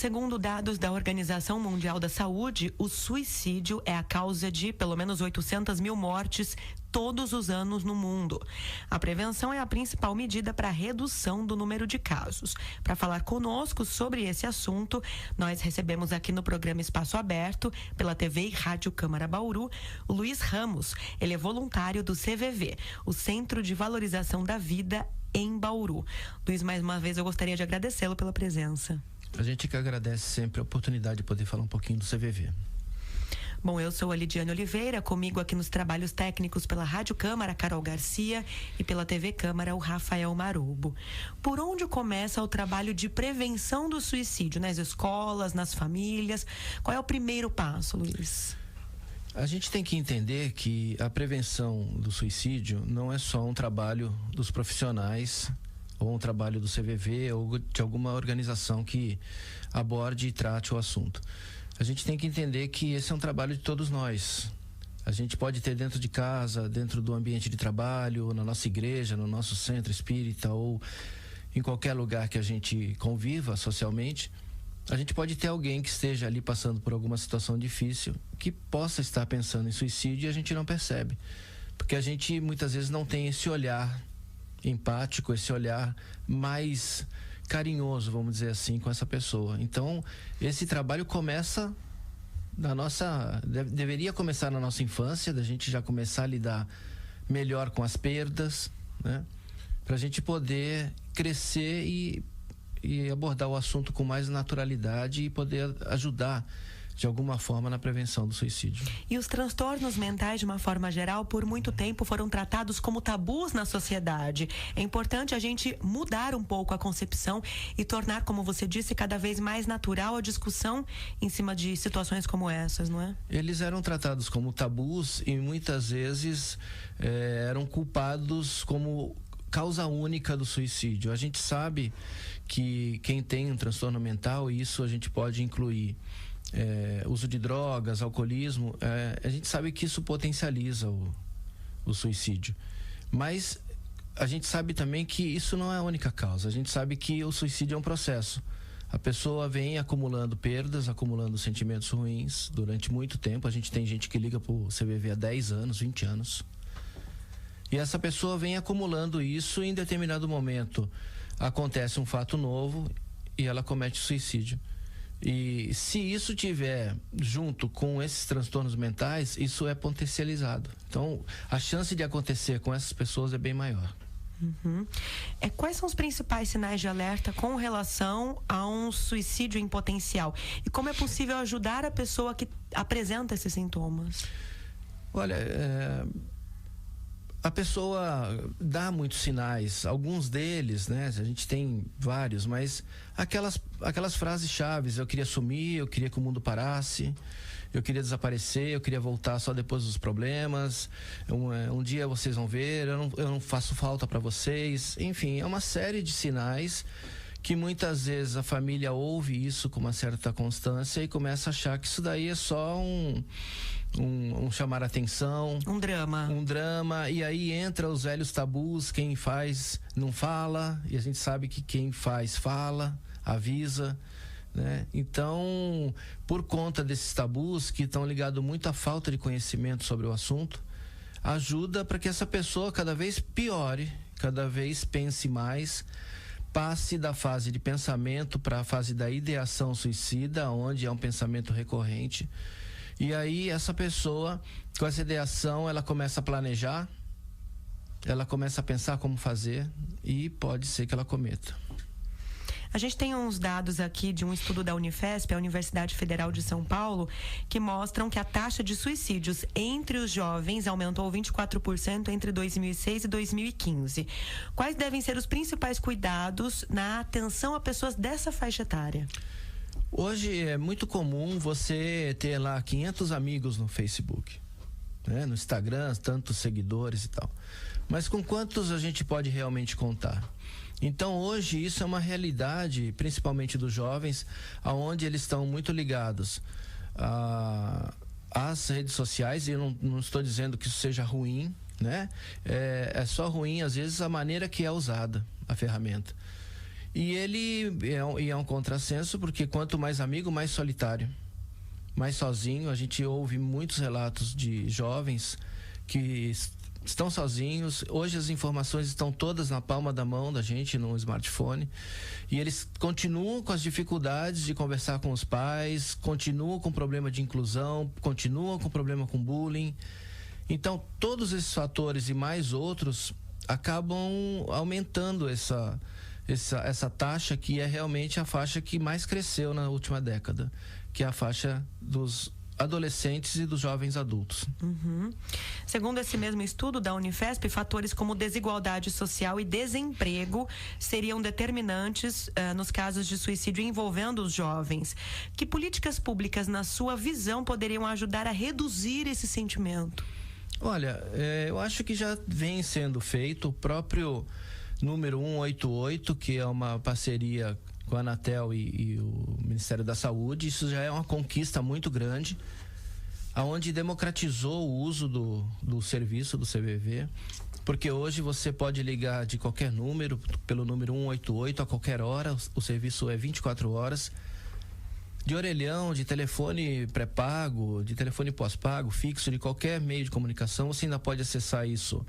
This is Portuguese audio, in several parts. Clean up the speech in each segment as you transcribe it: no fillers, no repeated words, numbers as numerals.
Segundo dados da Organização Mundial da Saúde, o suicídio é a causa de pelo menos 800 mil mortes todos os anos no mundo. A prevenção é a principal medida para a redução do número de casos. Para falar conosco sobre esse assunto, nós recebemos aqui no programa Espaço Aberto, pela TV e Rádio Câmara Bauru, o Luiz Ramos. Ele é voluntário do CVV, o Centro de Valorização da Vida em Bauru. Luiz, mais uma vez eu gostaria de agradecê-lo pela presença. A gente que agradece sempre a oportunidade de poder falar um pouquinho do CVV. Bom, eu sou a Lidiane Oliveira, comigo aqui nos trabalhos técnicos pela Rádio Câmara, Carol Garcia, e pela TV Câmara, o Rafael Marubo. Por onde começa o trabalho de prevenção do suicídio? Nas escolas, nas famílias? Qual é o primeiro passo, Luiz? A gente tem que entender que a prevenção do suicídio não é só um trabalho dos profissionais ou um trabalho do CVV ou de alguma organização que aborde e trate o assunto. A gente tem que entender que esse é um trabalho de todos nós. A gente pode ter dentro de casa, dentro do ambiente de trabalho, na nossa igreja, no nosso centro espírita ou em qualquer lugar que a gente conviva socialmente. A gente pode ter alguém que esteja ali passando por alguma situação difícil, que possa estar pensando em suicídio e a gente não percebe. Porque a gente muitas vezes não tem esse olhar empático, esse olhar mais carinhoso, vamos dizer assim, com essa pessoa. Então, esse trabalho começa deveria começar na nossa infância, da gente já começar a lidar melhor com as perdas, né? Pra gente poder crescer e abordar o assunto com mais naturalidade e poder ajudar de alguma forma na prevenção do suicídio. E os transtornos mentais, de uma forma geral, por muito tempo foram tratados como tabus na sociedade. É importante a gente mudar um pouco a concepção e tornar, como você disse, cada vez mais natural a discussão em cima de situações como essas, não é? Eles eram tratados como tabus e muitas vezes eram culpados como causa única do suicídio. A gente sabe que quem tem um transtorno mental, e isso a gente pode incluir uso de drogas, alcoolismo, a gente sabe que isso potencializa o suicídio. Mas a gente sabe também que isso não é a única causa. A gente sabe que o suicídio é um processo. A pessoa vem acumulando perdas, acumulando sentimentos ruins durante muito tempo. A gente tem gente que liga pro CVV há 10 anos, 20 anos. E essa pessoa vem acumulando isso e em determinado momento acontece um fato novo e ela comete suicídio. E se isso tiver junto com esses transtornos mentais, isso é potencializado. Então, a chance de acontecer com essas pessoas é bem maior. Uhum. Quais são os principais sinais de alerta com relação a um suicídio em potencial? E como é possível ajudar a pessoa que apresenta esses sintomas? Olha, a pessoa dá muitos sinais, alguns deles, né? A gente tem vários, mas aquelas frases chaves: eu queria sumir, eu queria que o mundo parasse, eu queria desaparecer, eu queria voltar só depois dos problemas, um dia vocês vão ver, eu não faço falta para vocês. Enfim, é uma série de sinais que muitas vezes a família ouve isso com uma certa constância e começa a achar que isso daí é só um chamar atenção. Um drama. E aí entra os velhos tabus: quem faz não fala, e a gente sabe que quem faz fala, avisa, né? Então, por conta desses tabus que estão ligados muito à falta de conhecimento sobre o assunto, ajuda para que essa pessoa cada vez piore, cada vez pense mais, passe da fase de pensamento para a fase da ideação suicida, onde é um pensamento recorrente. E aí essa pessoa, com essa ideação, ela começa a planejar, ela começa a pensar como fazer e pode ser que ela cometa. A gente tem uns dados aqui de um estudo da Unifesp, a Universidade Federal de São Paulo, que mostram que a taxa de suicídios entre os jovens aumentou 24% entre 2006 e 2015. Quais devem ser os principais cuidados na atenção a pessoas dessa faixa etária? Hoje é muito comum você ter lá 500 amigos no Facebook, né? No Instagram, tantos seguidores e tal. Mas com quantos a gente pode realmente contar? Então hoje isso é uma realidade, principalmente dos jovens, aonde eles estão muito ligados às redes sociais. E eu não estou dizendo que isso seja ruim, né? É só ruim às vezes a maneira que é usada a ferramenta. E ele é um contrassenso, porque quanto mais amigo, mais solitário, mais sozinho. A gente ouve muitos relatos de jovens que estão sozinhos. Hoje as informações estão todas na palma da mão da gente, no smartphone, e eles continuam com as dificuldades de conversar com os pais, continuam com problema de inclusão, continuam com problema com bullying. Então, todos esses fatores e mais outros acabam aumentando essa taxa, que é realmente a faixa que mais cresceu na última década, que é a faixa dos adolescentes e dos jovens adultos. Uhum. Segundo esse mesmo estudo da Unifesp, fatores como desigualdade social e desemprego seriam determinantes nos casos de suicídio envolvendo os jovens. Que políticas públicas, na sua visão, poderiam ajudar a reduzir esse sentimento? Olha, eu acho que já vem sendo feito. O próprio número 188, que é uma parceria com a Anatel e o Ministério da Saúde, isso já é uma conquista muito grande, aonde democratizou o uso do serviço do CVV, porque hoje você pode ligar de qualquer número, pelo número 188 a qualquer hora, o serviço é 24 horas, de orelhão, de telefone pré-pago, de telefone pós-pago, fixo, de qualquer meio de comunicação. Você ainda pode acessar isso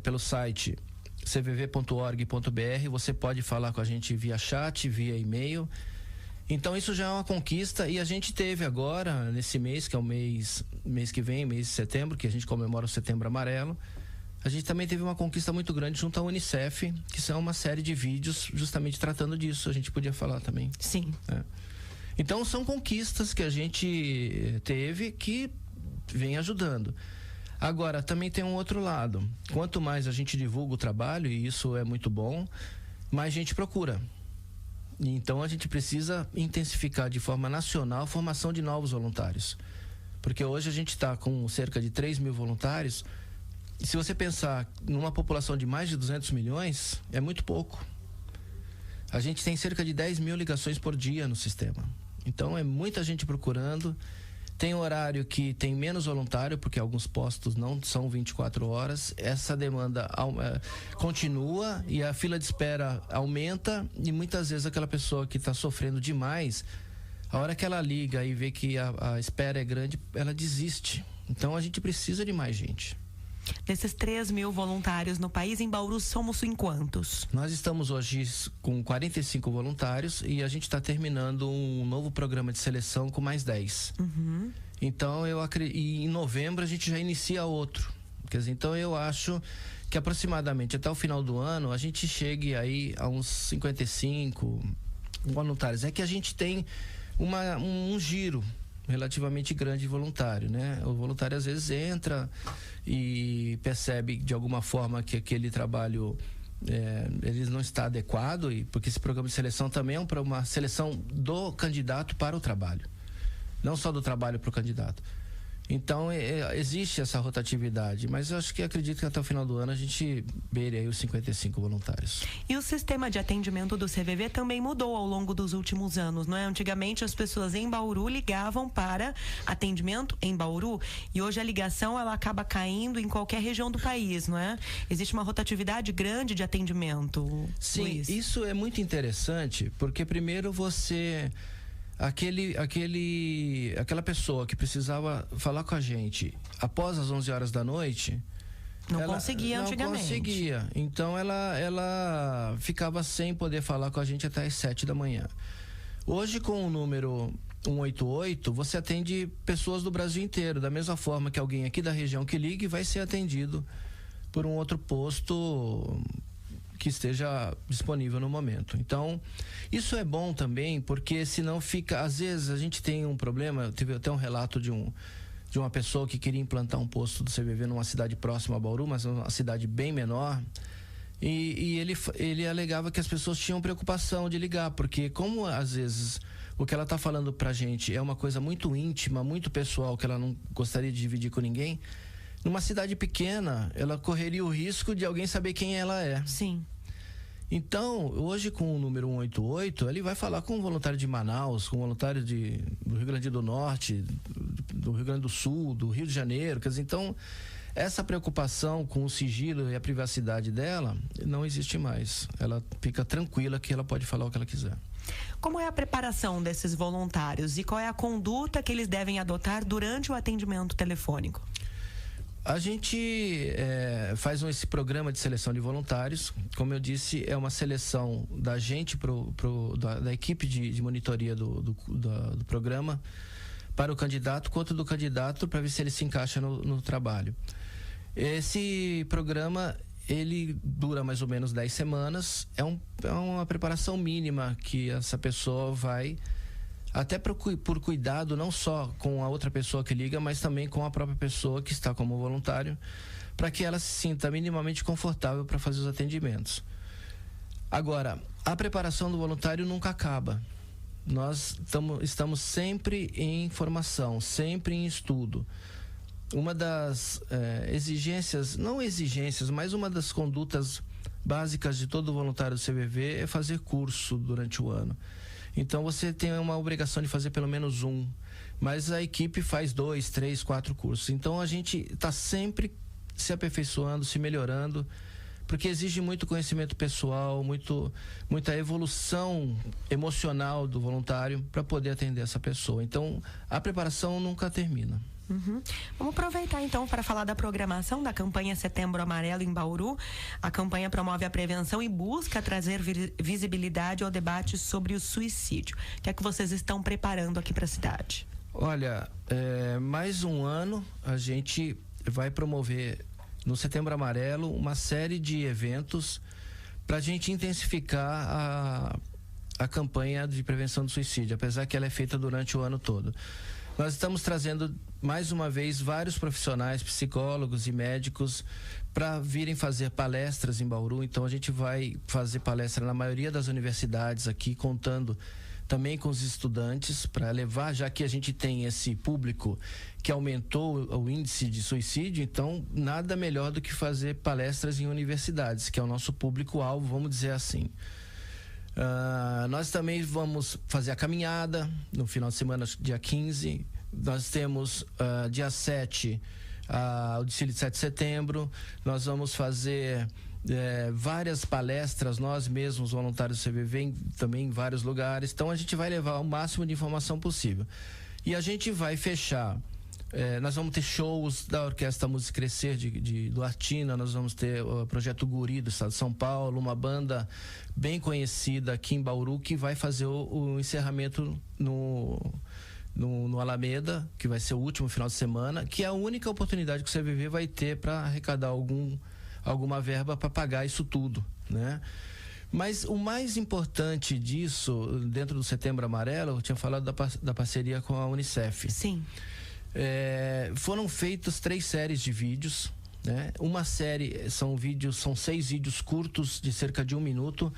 pelo site cvv.org.br. Você pode falar com a gente via chat, via e-mail. Então isso já é uma conquista, e a gente teve agora, nesse mês, que é o mês que vem, mês de setembro, que a gente comemora o Setembro Amarelo, a gente também teve uma conquista muito grande junto à Unicef, que são uma série de vídeos justamente tratando disso. A gente podia falar também. Sim. Então são conquistas que a gente teve que vem ajudando. Agora, também tem um outro lado. Quanto mais a gente divulga o trabalho, e isso é muito bom, mais gente procura. Então a gente precisa intensificar de forma nacional a formação de novos voluntários. Porque hoje a gente está com cerca de 3 mil voluntários, e se você pensar numa população de mais de 200 milhões, é muito pouco. A gente tem cerca de 10 mil ligações por dia no sistema. Então é muita gente procurando. Tem horário que tem menos voluntário, porque alguns postos não são 24 horas. Essa demanda continua e a fila de espera aumenta, e muitas vezes aquela pessoa que está sofrendo demais, a hora que ela liga e vê que a espera é grande, ela desiste. Então a gente precisa de mais gente. Desses 3 mil voluntários no país, em Bauru somos em quantos? Nós estamos hoje com 45 voluntários, e a gente está terminando um novo programa de seleção com mais 10. Uhum. Então eu acredito, e em novembro a gente já inicia outro. Quer dizer, então eu acho que aproximadamente até o final do ano a gente chegue aí a uns 55 voluntários. É que a gente tem um giro relativamente grande de voluntário, né? O voluntário às vezes entra e percebe de alguma forma que aquele trabalho ele não está adequado, e porque esse programa de seleção também é uma seleção do candidato para o trabalho, não só do trabalho para o candidato. Então existe essa rotatividade, mas eu acredito que até o final do ano a gente beire aí os 55 voluntários. E o sistema de atendimento do CVV também mudou ao longo dos últimos anos, não é? Antigamente as pessoas em Bauru ligavam para atendimento em Bauru, e hoje a ligação ela acaba caindo em qualquer região do país, não é? Existe uma rotatividade grande de atendimento. Sim, Luiz. Isso é muito interessante, porque primeiro aquela pessoa que precisava falar com a gente após as 11 horas da noite, não conseguia antigamente. Não conseguia. Então ela ficava sem poder falar com a gente até as 7 da manhã. Hoje, com o número 188, você atende pessoas do Brasil inteiro, da mesma forma que alguém aqui da região que ligue vai ser atendido por um outro posto que esteja disponível no momento. Então, isso é bom também, porque senão fica, às vezes a gente tem um problema. Teve até um relato de uma pessoa que queria implantar um posto do CVV numa cidade próxima a Bauru, mas uma cidade bem menor, e ele alegava que as pessoas tinham preocupação de ligar, porque como às vezes o que ela está falando pra gente é uma coisa muito íntima, muito pessoal, que ela não gostaria de dividir com ninguém, numa cidade pequena, ela correria o risco de alguém saber quem ela é. Sim. Então, hoje com o número 188, ele vai falar com um voluntário de Manaus, com um voluntário do Rio Grande do Norte, do Rio Grande do Sul, do Rio de Janeiro. Quer dizer, então, essa preocupação com o sigilo e a privacidade dela não existe mais. Ela fica tranquila que ela pode falar o que ela quiser. Como é a preparação desses voluntários e qual é a conduta que eles devem adotar durante o atendimento telefônico? A gente faz esse programa de seleção de voluntários. Como eu disse, é uma seleção da gente, da equipe de monitoria do programa, para o candidato, quanto do candidato, para ver se ele se encaixa no trabalho. Esse programa, ele dura mais ou menos 10 semanas. É uma preparação mínima que essa pessoa vai, até por cuidado, não só com a outra pessoa que liga, mas também com a própria pessoa que está como voluntário, para que ela se sinta minimamente confortável para fazer os atendimentos. Agora, a preparação do voluntário nunca acaba. Nós estamos sempre em formação, sempre em estudo. Uma das exigências, não exigências, mas uma das condutas básicas de todo voluntário do CVV é fazer curso durante o ano. Então você tem uma obrigação de fazer pelo menos um, mas a equipe faz 2, 3, 4 cursos. Então a gente está sempre se aperfeiçoando, se melhorando, porque exige muito conhecimento pessoal, muita evolução emocional do voluntário para poder atender essa pessoa. Então a preparação nunca termina. Uhum. Vamos aproveitar então para falar da programação da campanha Setembro Amarelo em Bauru. A campanha promove a prevenção e busca trazer visibilidade ao debate sobre o suicídio. O que é que vocês estão preparando aqui para a cidade? Olha, mais um ano a gente vai promover no Setembro Amarelo uma série de eventos para a gente intensificar a campanha de prevenção do suicídio, apesar que ela é feita durante o ano todo. Nós estamos trazendo, mais uma vez, vários profissionais, psicólogos e médicos para virem fazer palestras em Bauru. Então, a gente vai fazer palestra na maioria das universidades aqui, contando também com os estudantes, para levar, já que a gente tem esse público que aumentou o índice de suicídio, então, nada melhor do que fazer palestras em universidades, que é o nosso público-alvo, vamos dizer assim. Nós também vamos fazer a caminhada no final de semana, dia 15. Nós temos dia 7 o desfile de 7 de setembro. Nós vamos fazer várias palestras, nós mesmos, voluntários do CVV, também em vários lugares. Então a gente vai levar o máximo de informação possível. E a gente vai fechar. Nós vamos ter shows da Orquestra Música Crescer do Artina, nós vamos ter o Projeto Guri do Estado de São Paulo, uma banda bem conhecida aqui em Bauru que vai fazer o encerramento no Alameda, que vai ser o último final de semana, que é a única oportunidade que o CVV vai ter para arrecadar alguma verba para pagar isso tudo, né? Mas o mais importante disso, dentro do Setembro Amarelo, eu tinha falado da parceria com a Unicef. Sim. Foram feitas 3 séries de vídeos, né? Uma série são 6 vídeos curtos de cerca de 1 minuto,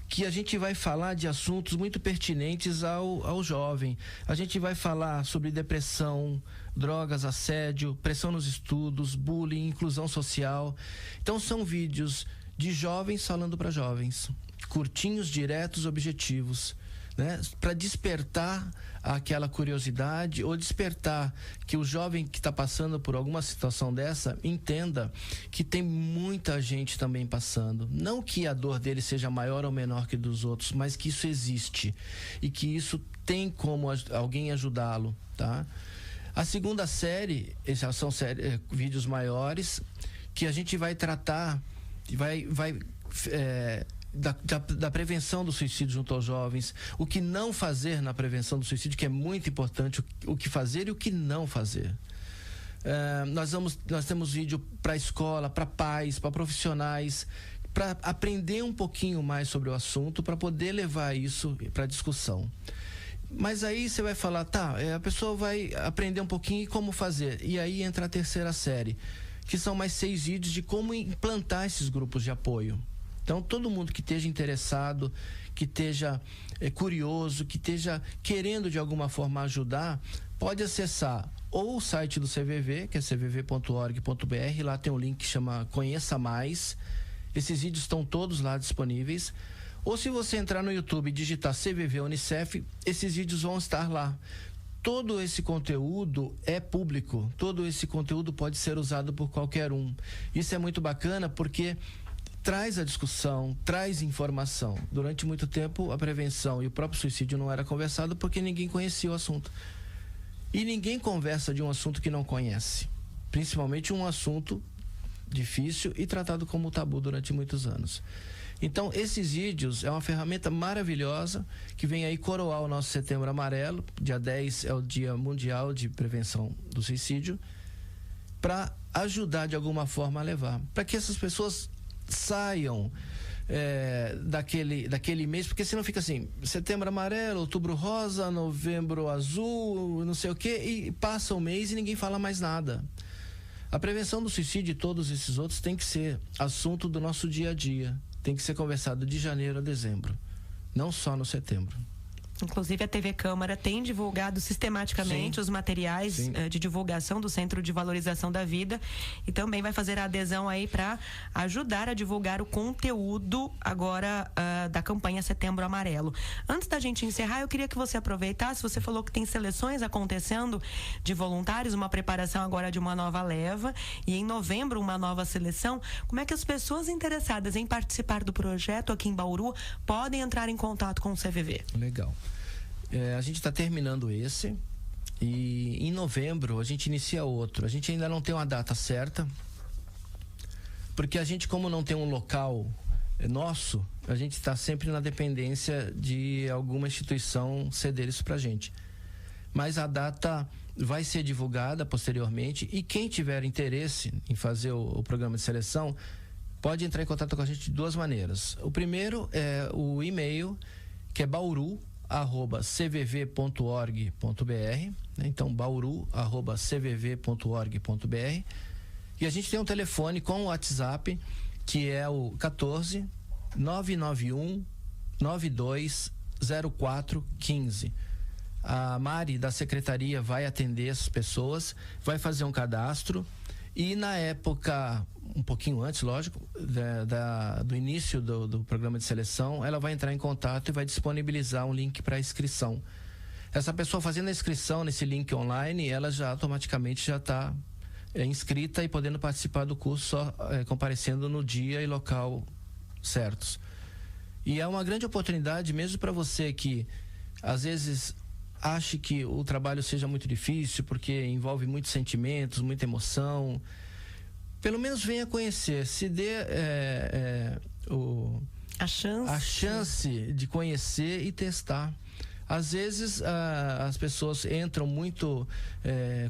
que a gente vai falar de assuntos muito pertinentes ao jovem. A gente vai falar sobre depressão, drogas, assédio, pressão nos estudos, bullying, inclusão social. Então são vídeos de jovens falando para jovens, curtinhos, diretos, objetivos, né? Para despertar aquela curiosidade, ou despertar que o jovem que está passando por alguma situação dessa entenda que tem muita gente também passando. Não que a dor dele seja maior ou menor que dos outros, mas que isso existe e que isso tem como alguém ajudá-lo, tá? A segunda série, essas são vídeos maiores que a gente vai tratar, da prevenção do suicídio junto aos jovens, o que não fazer na prevenção do suicídio, que é muito importante, o que fazer e o que não fazer. Nós temos vídeo para escola, para pais, para profissionais, para aprender um pouquinho mais sobre o assunto, para poder levar isso para discussão. Mas aí você vai falar, a pessoa vai aprender um pouquinho e como fazer. E aí entra a terceira série, que são mais 6 vídeos de como implantar esses grupos de apoio. Então, todo mundo que esteja interessado, que esteja curioso, que esteja querendo de alguma forma ajudar, pode acessar ou o site do CVV, que é cvv.org.br, lá tem um link que chama Conheça Mais. Esses vídeos estão todos lá disponíveis. Ou se você entrar no YouTube e digitar CVV Unicef, esses vídeos vão estar lá. todo esse conteúdo é público, todo esse conteúdo pode ser usado por qualquer um. Isso é muito bacana porque traz a discussão, traz informação. Durante muito tempo, a prevenção e o próprio suicídio não era conversado porque ninguém conhecia o assunto. E ninguém conversa de um assunto que não conhece, principalmente um assunto difícil e tratado como tabu durante muitos anos. Então, esses vídeos é uma ferramenta maravilhosa que vem aí coroar o nosso Setembro Amarelo. Dia 10 é o Dia Mundial de Prevenção do Suicídio, para ajudar de alguma forma a levar, para que essas pessoas saiam daquele mês, porque senão fica assim, Setembro Amarelo, Outubro Rosa, Novembro Azul, não sei o quê, e passa o mês e ninguém fala mais nada. A prevenção do suicídio e todos esses outros tem que ser assunto do nosso dia a dia. Tem que ser conversado de janeiro a dezembro, não só no setembro. Inclusive, a TV Câmara tem divulgado sistematicamente Sim. os materiais de divulgação do Centro de Valorização da Vida, e também vai fazer a adesão aí para ajudar a divulgar o conteúdo agora da campanha Setembro Amarelo. Antes da gente encerrar, eu queria que você aproveitasse, você falou que tem seleções acontecendo de voluntários, uma preparação agora de uma nova leva, e em novembro uma nova seleção. Como é que as pessoas interessadas em participar do projeto aqui em Bauru podem entrar em contato com o CVV? Legal. A gente está terminando esse e em novembro a gente inicia outro. A gente ainda não tem uma data certa, porque a gente, como não tem um local nosso, a gente está sempre na dependência de alguma instituição ceder isso para a gente. Mas a data vai ser divulgada posteriormente, e quem tiver interesse em fazer o programa de seleção pode entrar em contato com a gente de duas maneiras. O primeiro é o e-mail, que é bauru@cvv.org.br, né? Então bauru@cvv.org.br, e a gente tem um telefone com o WhatsApp, que é o 14 991 92 0415. A Mari da secretaria vai atender essas pessoas, vai fazer um cadastro, e na época, um pouquinho antes, lógico, do início do programa de seleção, ela vai entrar em contato e vai disponibilizar um link para inscrição. Essa pessoa fazendo a inscrição nesse link online, ela já automaticamente já está inscrita e podendo participar do curso, só comparecendo no dia e local certos. E é uma grande oportunidade mesmo para você que às vezes ache que o trabalho seja muito difícil, porque envolve muitos sentimentos, muita emoção. Pelo menos venha conhecer, se dê a chance de conhecer e testar. Às vezes as pessoas entram muito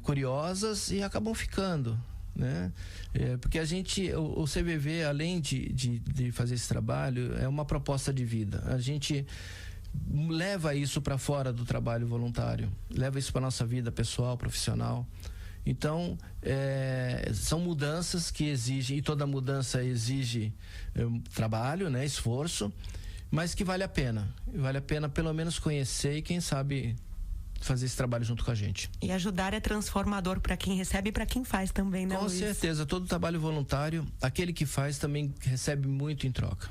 curiosas e acabam ficando, né? Porque o CVV, além de fazer esse trabalho, é uma proposta de vida. A gente leva isso para fora do trabalho voluntário, leva isso para nossa vida pessoal, profissional. Então, são mudanças que exigem, e toda mudança exige trabalho, né, esforço, mas que vale a pena. Vale a pena pelo menos conhecer e, quem sabe, fazer esse trabalho junto com a gente. E ajudar é transformador para quem recebe e para quem faz também, né, Luiz? Com certeza, todo trabalho voluntário, aquele que faz também recebe muito em troca.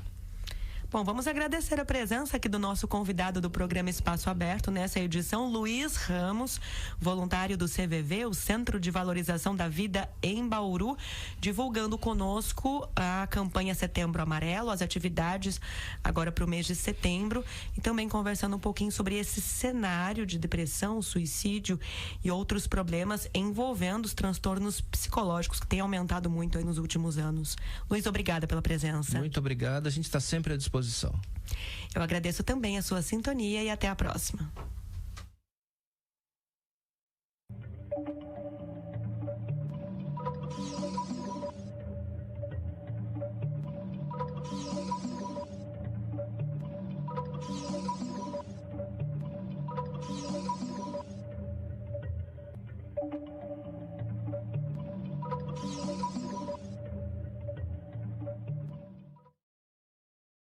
Bom, vamos agradecer a presença aqui do nosso convidado do programa Espaço Aberto nessa edição, Luiz Ramos, voluntário do CVV, o Centro de Valorização da Vida em Bauru, divulgando conosco a campanha Setembro Amarelo, as atividades agora para o mês de setembro, e também conversando um pouquinho sobre esse cenário de depressão, suicídio e outros problemas envolvendo os transtornos psicológicos que têm aumentado muito aí nos últimos anos. Luiz, obrigada pela presença. Muito obrigado, a gente está sempre à disposição. Eu agradeço também a sua sintonia e até a próxima.